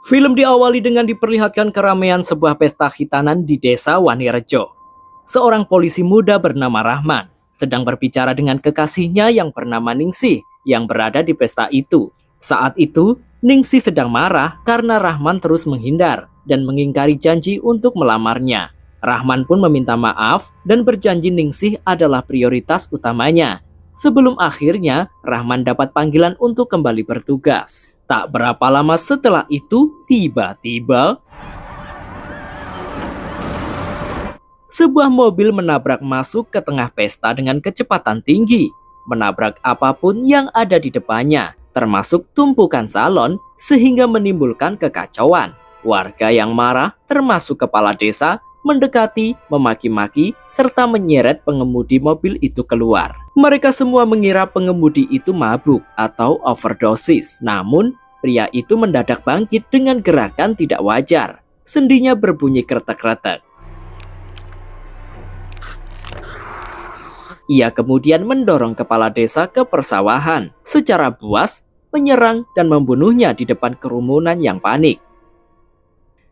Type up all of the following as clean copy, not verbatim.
Film diawali dengan diperlihatkan keramaian sebuah pesta khitanan di desa Wanirejo. Seorang polisi muda bernama Rahman sedang berbicara dengan kekasihnya yang bernama Ningsih yang berada di pesta itu. Saat itu, Ningsih sedang marah karena Rahman terus menghindar dan mengingkari janji untuk melamarnya. Rahman pun meminta maaf dan berjanji Ningsih adalah prioritas utamanya. Sebelum akhirnya, Rahman dapat panggilan untuk kembali bertugas. Tak berapa lama setelah itu, tiba-tiba sebuah mobil menabrak masuk ke tengah pesta dengan kecepatan tinggi, menabrak apapun yang ada di depannya, termasuk tumpukan salon, sehingga menimbulkan kekacauan. Warga yang marah, termasuk kepala desa, mendekati, memaki-maki, serta menyeret pengemudi mobil itu keluar. Mereka semua mengira pengemudi itu mabuk atau overdosis. Namun, pria itu mendadak bangkit dengan gerakan tidak wajar. Sendinya berbunyi kretek-kretek. Ia kemudian mendorong kepala desa ke persawahan, secara buas, menyerang dan membunuhnya di depan kerumunan yang panik.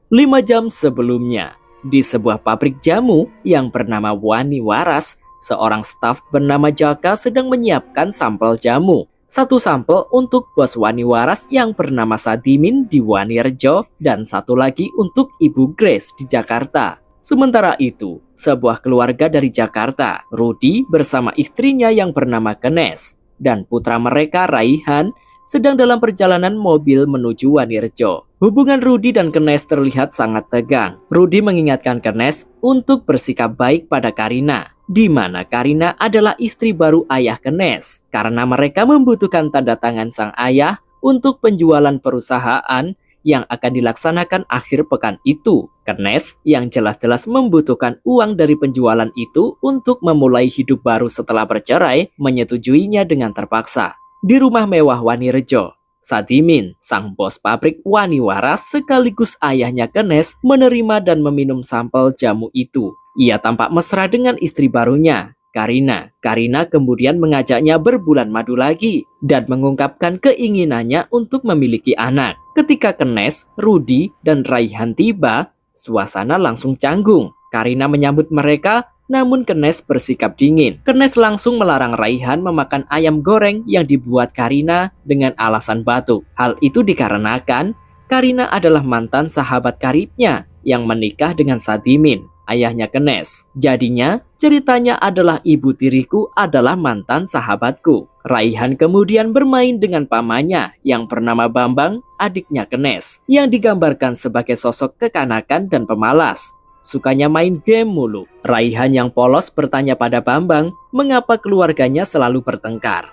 5 jam sebelumnya, di sebuah pabrik jamu yang bernama Wani Waras, seorang staf bernama Jaka sedang menyiapkan sampel jamu. Satu sampel untuk bos Wani Waras yang bernama Sadimin di Wanirejo dan satu lagi untuk Ibu Grace di Jakarta. Sementara itu, sebuah keluarga dari Jakarta, Rudi bersama istrinya yang bernama Kenes dan putra mereka Raihan sedang dalam perjalanan mobil menuju Wanirejo. Hubungan Rudi dan Kenes terlihat sangat tegang. Rudi mengingatkan Kenes untuk bersikap baik pada Karina, di mana Karina adalah istri baru ayah Kenes, karena mereka membutuhkan tanda tangan sang ayah untuk penjualan perusahaan yang akan dilaksanakan akhir pekan itu. Kenes yang jelas-jelas membutuhkan uang dari penjualan itu untuk memulai hidup baru setelah bercerai, menyetujuinya dengan terpaksa. Di rumah mewah Wanirejo, Sadimin, sang bos pabrik Wani Waras sekaligus ayahnya Kenes, menerima dan meminum sampel jamu itu. Ia tampak mesra dengan istri barunya, Karina. Karina kemudian mengajaknya berbulan madu lagi dan mengungkapkan keinginannya untuk memiliki anak. Ketika Kenes, Rudi, dan Raihan tiba, suasana langsung canggung. Karina menyambut mereka, namun Kenes bersikap dingin. Kenes langsung melarang Raihan memakan ayam goreng yang dibuat Karina dengan alasan batuk. Hal itu dikarenakan Karina adalah mantan sahabat karibnya yang menikah dengan Sadimin, ayahnya Kenes. Jadinya, ceritanya adalah ibu tiriku adalah mantan sahabatku. Raihan kemudian bermain dengan pamannya yang bernama Bambang, adiknya Kenes, yang digambarkan sebagai sosok kekanakan dan pemalas. Sukanya main game mulu. Raihan yang polos bertanya pada Bambang mengapa keluarganya selalu bertengkar.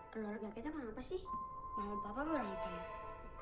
Keluarga kita kenapa sih? Mau papa berantem.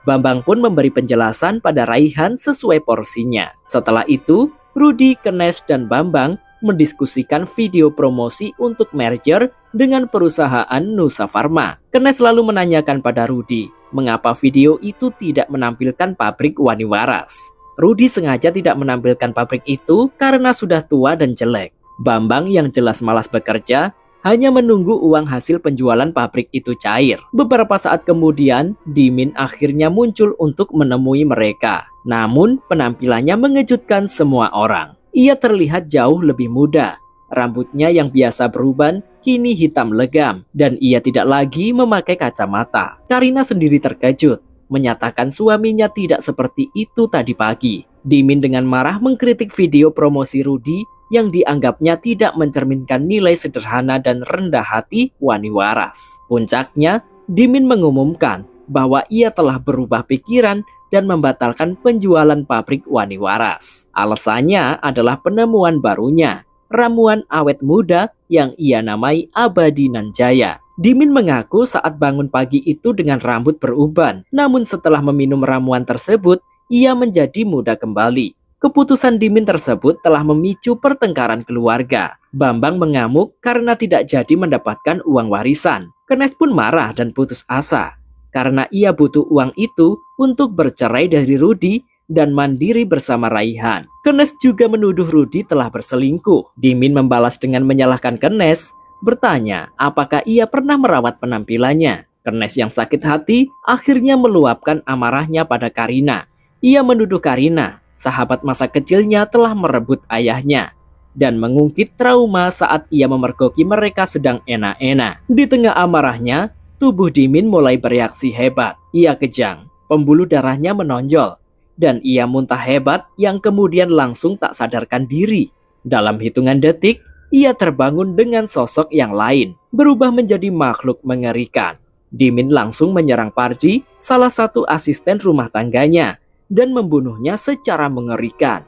Bambang pun memberi penjelasan pada Raihan sesuai porsinya. Setelah itu, Rudi, Kenes, dan Bambang mendiskusikan video promosi untuk merger dengan perusahaan Nusa Pharma. Kenes lalu menanyakan pada Rudi, mengapa video itu tidak menampilkan pabrik Wani Waras. Rudi sengaja tidak menampilkan pabrik itu karena sudah tua dan jelek. Bambang yang jelas malas bekerja hanya menunggu uang hasil penjualan pabrik itu cair. Beberapa saat kemudian, Dimin akhirnya muncul untuk menemui mereka. Namun, penampilannya mengejutkan semua orang. Ia terlihat jauh lebih muda. Rambutnya yang biasa beruban kini hitam legam dan ia tidak lagi memakai kacamata. Karina sendiri terkejut, menyatakan suaminya tidak seperti itu tadi pagi. Dimin dengan marah mengkritik video promosi Rudi yang dianggapnya tidak mencerminkan nilai sederhana dan rendah hati Wani Waras. Puncaknya, Dimin mengumumkan bahwa ia telah berubah pikiran dan membatalkan penjualan pabrik Wani Waras. Alasannya adalah penemuan barunya, ramuan awet muda yang ia namai Abadi Nanjaya. Dimin mengaku saat bangun pagi itu dengan rambut beruban, namun setelah meminum ramuan tersebut, ia menjadi muda kembali. Keputusan Dimin tersebut telah memicu pertengkaran keluarga. Bambang mengamuk karena tidak jadi mendapatkan uang warisan. Kenes pun marah dan putus asa, karena ia butuh uang itu untuk bercerai dari Rudi dan mandiri bersama Raihan. Kenes juga menuduh Rudi telah berselingkuh. Dimin membalas dengan menyalahkan Kenes, bertanya apakah ia pernah merawat penampilannya. Kenes yang sakit hati akhirnya meluapkan amarahnya pada Karina. Ia menuduh Karina, sahabat masa kecilnya, telah merebut ayahnya dan mengungkit trauma saat ia memergoki mereka sedang enak-enak. Di tengah amarahnya, tubuh Dimin mulai bereaksi hebat. Ia kejang, pembuluh darahnya menonjol, dan ia muntah hebat yang kemudian langsung tak sadarkan diri. Dalam hitungan detik, ia terbangun dengan sosok yang lain, berubah menjadi makhluk mengerikan. Dimin langsung menyerang Parji, salah satu asisten rumah tangganya, dan membunuhnya secara mengerikan.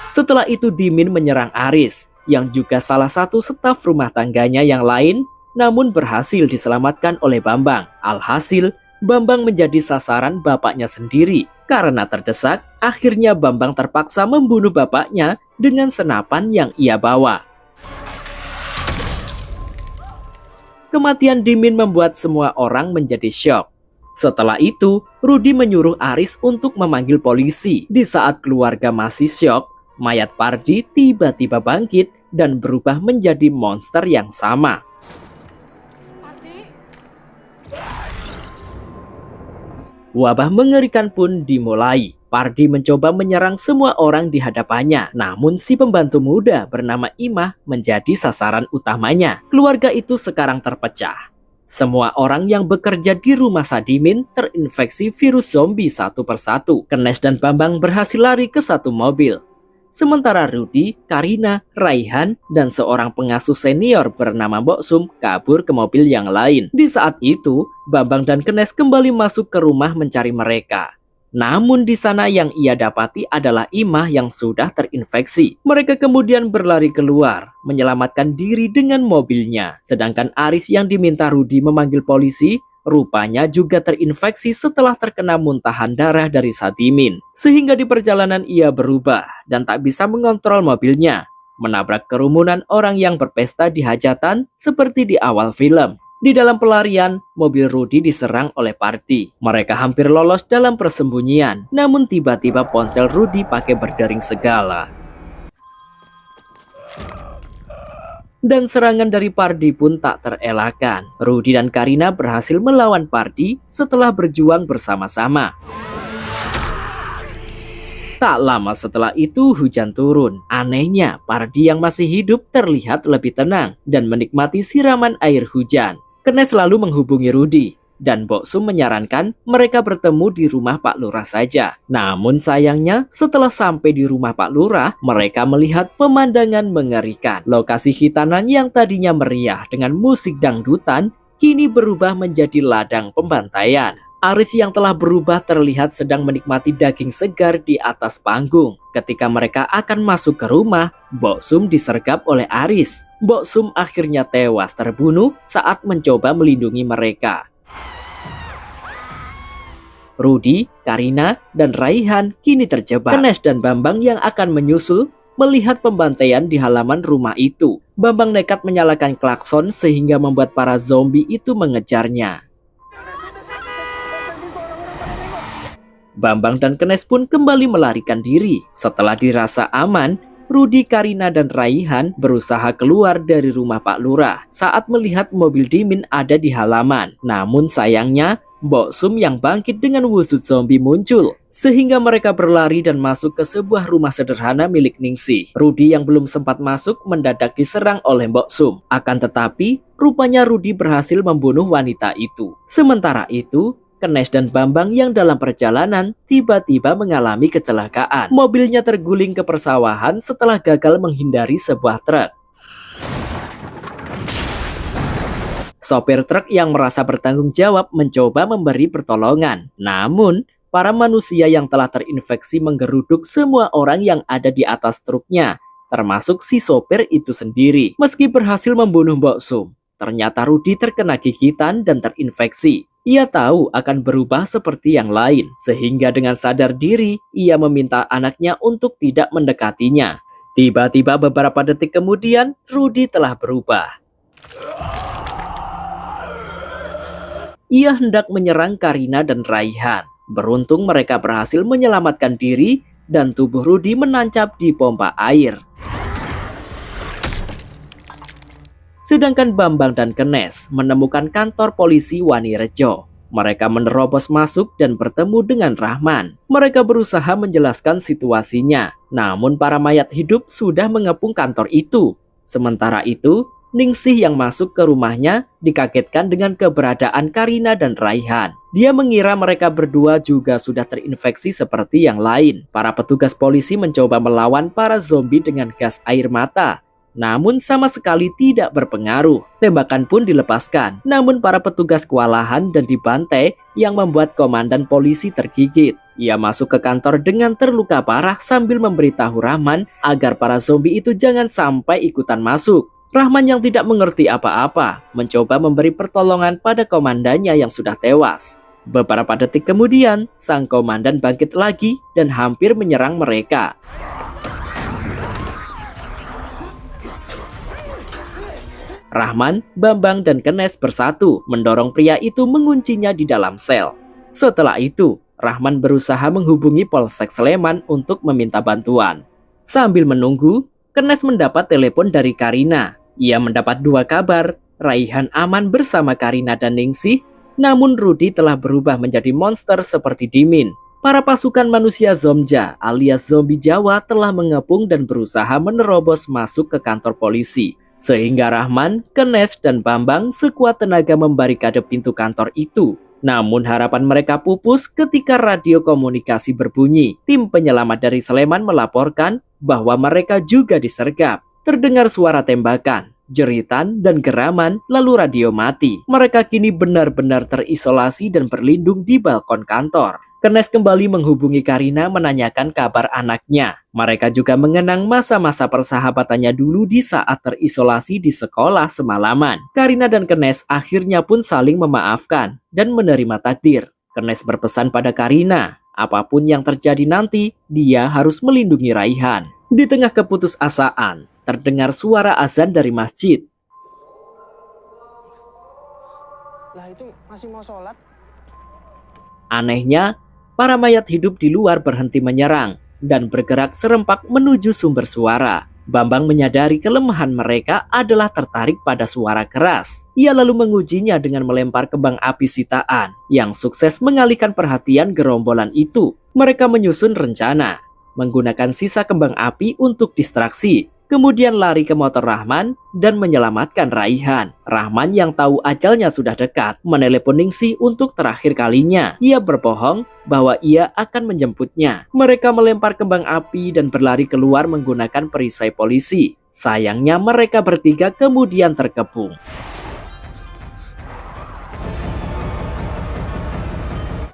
Setelah itu Dimin menyerang Aris, yang juga salah satu staf rumah tangganya yang lain, namun berhasil diselamatkan oleh Bambang. Alhasil, Bambang menjadi sasaran bapaknya sendiri. Karena terdesak, akhirnya Bambang terpaksa membunuh bapaknya dengan senapan yang ia bawa. Kematian Dimin membuat semua orang menjadi syok. Setelah itu, Rudi menyuruh Aris untuk memanggil polisi. Di saat keluarga masih syok, mayat Pardi tiba-tiba bangkit dan berubah menjadi monster yang sama. Wabah mengerikan pun dimulai. Pardi mencoba menyerang semua orang di hadapannya, namun si pembantu muda bernama Imah menjadi sasaran utamanya. Keluarga itu sekarang terpecah. Semua orang yang bekerja di rumah Sadimin terinfeksi virus zombie satu persatu. Kenes dan Bambang berhasil lari ke satu mobil. Sementara Rudi, Karina, Raihan, dan seorang pengasuh senior bernama Mbok Sum kabur ke mobil yang lain. Di saat itu, Bambang dan Kenes kembali masuk ke rumah mencari mereka. Namun di sana yang ia dapati adalah Imah yang sudah terinfeksi. Mereka kemudian berlari keluar, menyelamatkan diri dengan mobilnya. Sedangkan Aris yang diminta Rudi memanggil polisi, rupanya juga terinfeksi setelah terkena muntahan darah dari Sadimin. Sehingga di perjalanan ia berubah dan tak bisa mengontrol mobilnya, menabrak kerumunan orang yang berpesta di hajatan seperti di awal film. Di dalam pelarian, mobil Rudi diserang oleh Parti. Mereka hampir lolos dalam persembunyian, namun tiba-tiba ponsel Rudi pakai berdering segala. Dan serangan dari Pardi pun tak terelakkan. Rudi dan Karina berhasil melawan Pardi setelah berjuang bersama-sama. Tak lama setelah itu hujan turun. Anehnya, Pardi yang masih hidup terlihat lebih tenang dan menikmati siraman air hujan. Kenes lalu menghubungi Rudi, dan Mbok Sum menyarankan mereka bertemu di rumah Pak Lurah saja. Namun sayangnya, setelah sampai di rumah Pak Lurah, mereka melihat pemandangan mengerikan. Lokasi hitanan yang tadinya meriah dengan musik dangdutan, kini berubah menjadi ladang pembantaian. Aris yang telah berubah terlihat sedang menikmati daging segar di atas panggung. Ketika mereka akan masuk ke rumah, Mbok Sum disergap oleh Aris. Mbok Sum akhirnya tewas terbunuh saat mencoba melindungi mereka. Rudi, Karina, dan Raihan kini terjebak. Kenes dan Bambang yang akan menyusul melihat pembantaian di halaman rumah itu. Bambang nekat menyalakan klakson sehingga membuat para zombie itu mengejarnya. Bambang dan Kenes pun kembali melarikan diri. Setelah dirasa aman, Rudi, Karina, dan Raihan berusaha keluar dari rumah Pak Lurah saat melihat mobil Dimin ada di halaman. Namun sayangnya, Mbok Sum yang bangkit dengan wujud zombie muncul, sehingga mereka berlari dan masuk ke sebuah rumah sederhana milik Ningsih. Rudi yang belum sempat masuk mendadak diserang oleh Mbok Sum. Akan tetapi, rupanya Rudi berhasil membunuh wanita itu. Sementara itu, Kenes dan Bambang yang dalam perjalanan tiba-tiba mengalami kecelakaan. Mobilnya terguling ke persawahan setelah gagal menghindari sebuah truk. Sopir truk yang merasa bertanggung jawab mencoba memberi pertolongan. Namun, para manusia yang telah terinfeksi menggeruduk semua orang yang ada di atas truknya, termasuk si sopir itu sendiri. Meski berhasil membunuh Mbok Sum, ternyata Rudi terkena gigitan dan terinfeksi. Ia tahu akan berubah seperti yang lain, sehingga dengan sadar diri, ia meminta anaknya untuk tidak mendekatinya. Tiba-tiba beberapa detik kemudian, Rudi telah berubah. Ia hendak menyerang Karina dan Raihan. Beruntung mereka berhasil menyelamatkan diri, dan tubuh Rudi menancap di pompa air. Sedangkan Bambang dan Kenes menemukan kantor polisi Wanirejo. Mereka menerobos masuk dan bertemu dengan Rahman. Mereka berusaha menjelaskan situasinya, namun para mayat hidup sudah mengepung kantor itu. Sementara itu, Ningsih yang masuk ke rumahnya dikagetkan dengan keberadaan Karina dan Raihan. Dia mengira mereka berdua juga sudah terinfeksi seperti yang lain. Para petugas polisi mencoba melawan para zombie dengan gas air mata, namun sama sekali tidak berpengaruh. Tembakan pun dilepaskan, namun para petugas kewalahan dan dibantai yang membuat komandan polisi tergigit. Ia masuk ke kantor dengan terluka parah sambil memberitahu Rahman agar para zombie itu jangan sampai ikutan masuk. Rahman yang tidak mengerti apa-apa mencoba memberi pertolongan pada komandannya yang sudah tewas. Beberapa detik kemudian, sang komandan bangkit lagi dan hampir menyerang mereka. Rahman, Bambang, dan Kenes bersatu mendorong pria itu menguncinya di dalam sel. Setelah itu, Rahman berusaha menghubungi Polsek Sleman untuk meminta bantuan. Sambil menunggu, Kenes mendapat telepon dari Karina. Ia mendapat dua kabar, Raihan aman bersama Karina dan Ningsih, namun Rudi telah berubah menjadi monster seperti Dimin. Para pasukan manusia Zomja alias zombie Jawa telah mengepung dan berusaha menerobos masuk ke kantor polisi. Sehingga Rahman, Kenes, dan Bambang sekuat tenaga membarikade pintu kantor itu. Namun harapan mereka pupus ketika radio komunikasi berbunyi. Tim penyelamat dari Sleman melaporkan bahwa mereka juga disergap. Terdengar suara tembakan, jeritan, dan geraman, lalu radio mati. Mereka kini benar-benar terisolasi dan berlindung di balkon kantor. Kenes kembali menghubungi Karina menanyakan kabar anaknya. Mereka juga mengenang masa-masa persahabatannya dulu di saat terisolasi di sekolah semalaman. Karina dan Kenes akhirnya pun saling memaafkan dan menerima takdir. Kenes berpesan pada Karina, apapun yang terjadi nanti, dia harus melindungi Raihan. Di tengah keputusasaan, terdengar suara azan dari masjid. Lah itu masih mau sholat? Anehnya, para mayat hidup di luar berhenti menyerang dan bergerak serempak menuju sumber suara. Bambang menyadari kelemahan mereka adalah tertarik pada suara keras. Ia lalu mengujinya dengan melempar kembang api sitaan yang sukses mengalihkan perhatian gerombolan itu. Mereka menyusun rencana, menggunakan sisa kembang api untuk distraksi, kemudian lari ke motor Rahman dan menyelamatkan Raihan. Rahman yang tahu ajalnya sudah dekat menelepon Ningsih untuk terakhir kalinya. Ia berbohong bahwa ia akan menjemputnya. Mereka melempar kembang api dan berlari keluar menggunakan perisai polisi. Sayangnya mereka bertiga kemudian terkepung.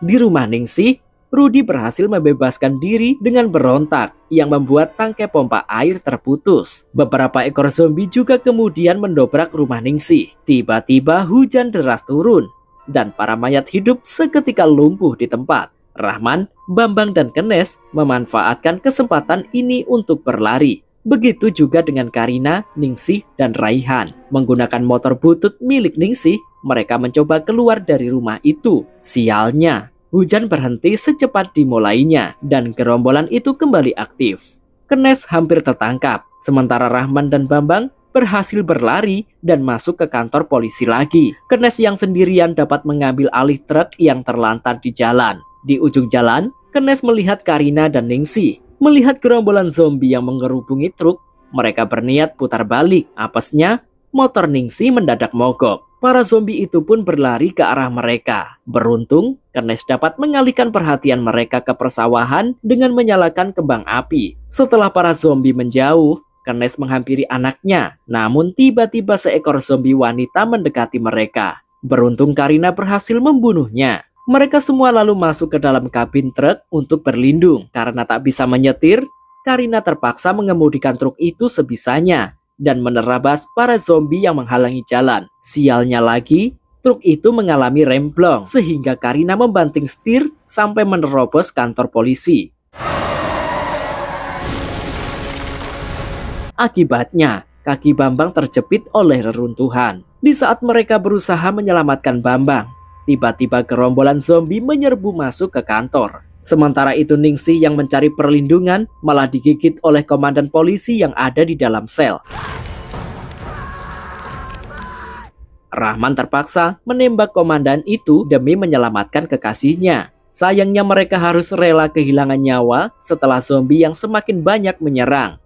Di rumah Ningsih, Rudi berhasil membebaskan diri dengan berontak yang membuat tangkai pompa air terputus. Beberapa ekor zombie juga kemudian mendobrak rumah Ningsih. Tiba-tiba hujan deras turun dan para mayat hidup seketika lumpuh di tempat. Rahman, Bambang, dan Kenes memanfaatkan kesempatan ini untuk berlari. Begitu juga dengan Karina, Ningsih, dan Raihan. Menggunakan motor butut milik Ningsih, mereka mencoba keluar dari rumah itu. Sialnya, hujan berhenti secepat dimulainya dan gerombolan itu kembali aktif. Kenes hampir tertangkap, sementara Rahman dan Bambang berhasil berlari dan masuk ke kantor polisi lagi. Kenes yang sendirian dapat mengambil alih truk yang terlantar di jalan. Di ujung jalan, Kenes melihat Karina dan Ningsih. Melihat gerombolan zombie yang mengerubungi truk, mereka berniat putar balik. Apesnya, motor Ningsih mendadak mogok. Para zombie itu pun berlari ke arah mereka. Beruntung, Kenes dapat mengalihkan perhatian mereka ke persawahan dengan menyalakan kembang api. Setelah para zombie menjauh, Kenes menghampiri anaknya. Namun tiba-tiba seekor zombie wanita mendekati mereka. Beruntung Karina berhasil membunuhnya. Mereka semua lalu masuk ke dalam kabin truk untuk berlindung. Karena tak bisa menyetir, Karina terpaksa mengemudikan truk itu sebisanya dan menerabas para zombie yang menghalangi jalan. Sialnya lagi, truk itu mengalami remblong sehingga Karina membanting setir sampai menerobos kantor polisi. Akibatnya, kaki Bambang terjepit oleh reruntuhan. Di saat mereka berusaha menyelamatkan Bambang, tiba-tiba gerombolan zombie menyerbu masuk ke kantor. Sementara itu Ningsih yang mencari perlindungan malah digigit oleh komandan polisi yang ada di dalam sel. Rahman terpaksa menembak komandan itu demi menyelamatkan kekasihnya. Sayangnya mereka harus rela kehilangan nyawa setelah zombie yang semakin banyak menyerang.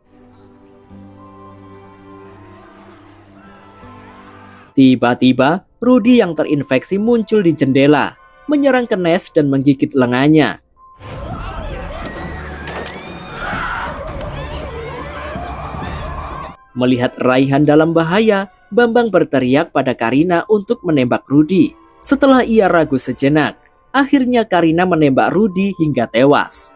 Tiba-tiba, Rudy yang terinfeksi muncul di jendela, menyerang Kenes dan menggigit lengannya. Melihat Raihan dalam bahaya, Bambang berteriak pada Karina untuk menembak Rudy. Setelah ia ragu sejenak, akhirnya Karina menembak Rudy hingga tewas.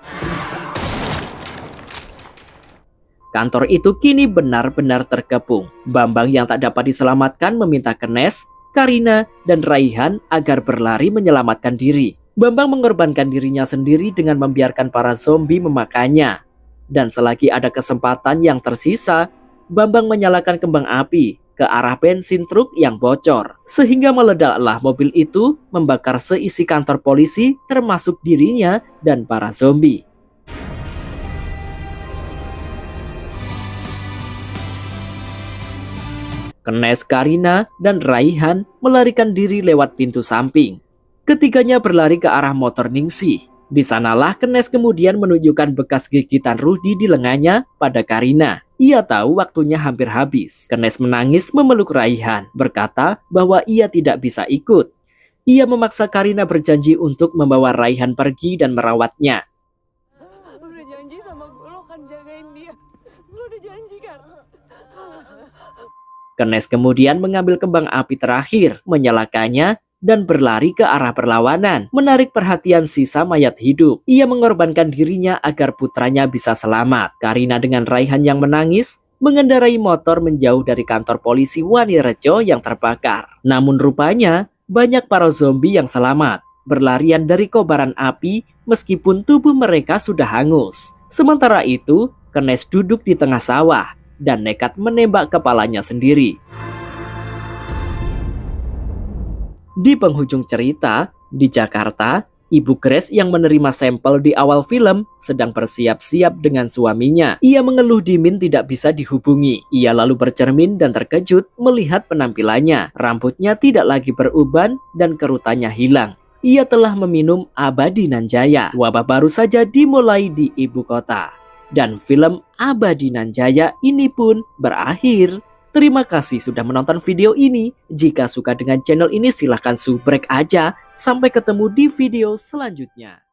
Kantor itu kini benar-benar terkepung. Bambang yang tak dapat diselamatkan meminta Kenes, Karina, dan Raihan agar berlari menyelamatkan diri. Bambang mengorbankan dirinya sendiri dengan membiarkan para zombie memakannya. Dan selagi ada kesempatan yang tersisa, Bambang menyalakan kembang api ke arah bensin truk yang bocor. Sehingga meledaklah mobil itu membakar seisi kantor polisi termasuk dirinya dan para zombie. Kenes, Karina, dan Raihan melarikan diri lewat pintu samping. Ketiganya berlari ke arah motor Ningsih. Di sanalah Kenes kemudian menunjukkan bekas gigitan Rudy di lengannya pada Karina. Ia tahu waktunya hampir habis. Kenes menangis memeluk Raihan, berkata bahwa ia tidak bisa ikut. Ia memaksa Karina berjanji untuk membawa Raihan pergi dan merawatnya. Lu udah janji sama gue, lo akan jagain dia. Lu udah janji kan? Kenes kemudian mengambil kembang api terakhir, menyalakannya, dan berlari ke arah perlawanan, menarik perhatian sisa mayat hidup. Ia mengorbankan dirinya agar putranya bisa selamat. Karina dengan Raihan yang menangis, mengendarai motor menjauh dari kantor polisi Wanirejo yang terbakar. Namun rupanya, banyak para zombie yang selamat, berlarian dari kobaran api meskipun tubuh mereka sudah hangus. Sementara itu, Kenes duduk di tengah sawah dan nekat menembak kepalanya sendiri. Di penghujung cerita, di Jakarta, Ibu Grace yang menerima sampel di awal film sedang bersiap-siap dengan suaminya. Ia mengeluh Dimin tidak bisa dihubungi. Ia lalu bercermin dan terkejut melihat penampilannya. Rambutnya tidak lagi beruban dan kerutannya hilang. Ia telah meminum Abadi Nanjaya. Wabah baru saja dimulai di ibu kota. Dan film Abadi Nanjaya ini pun berakhir. Terima kasih sudah menonton video ini. Jika suka dengan channel ini silahkan subrek aja. Sampai ketemu di video selanjutnya.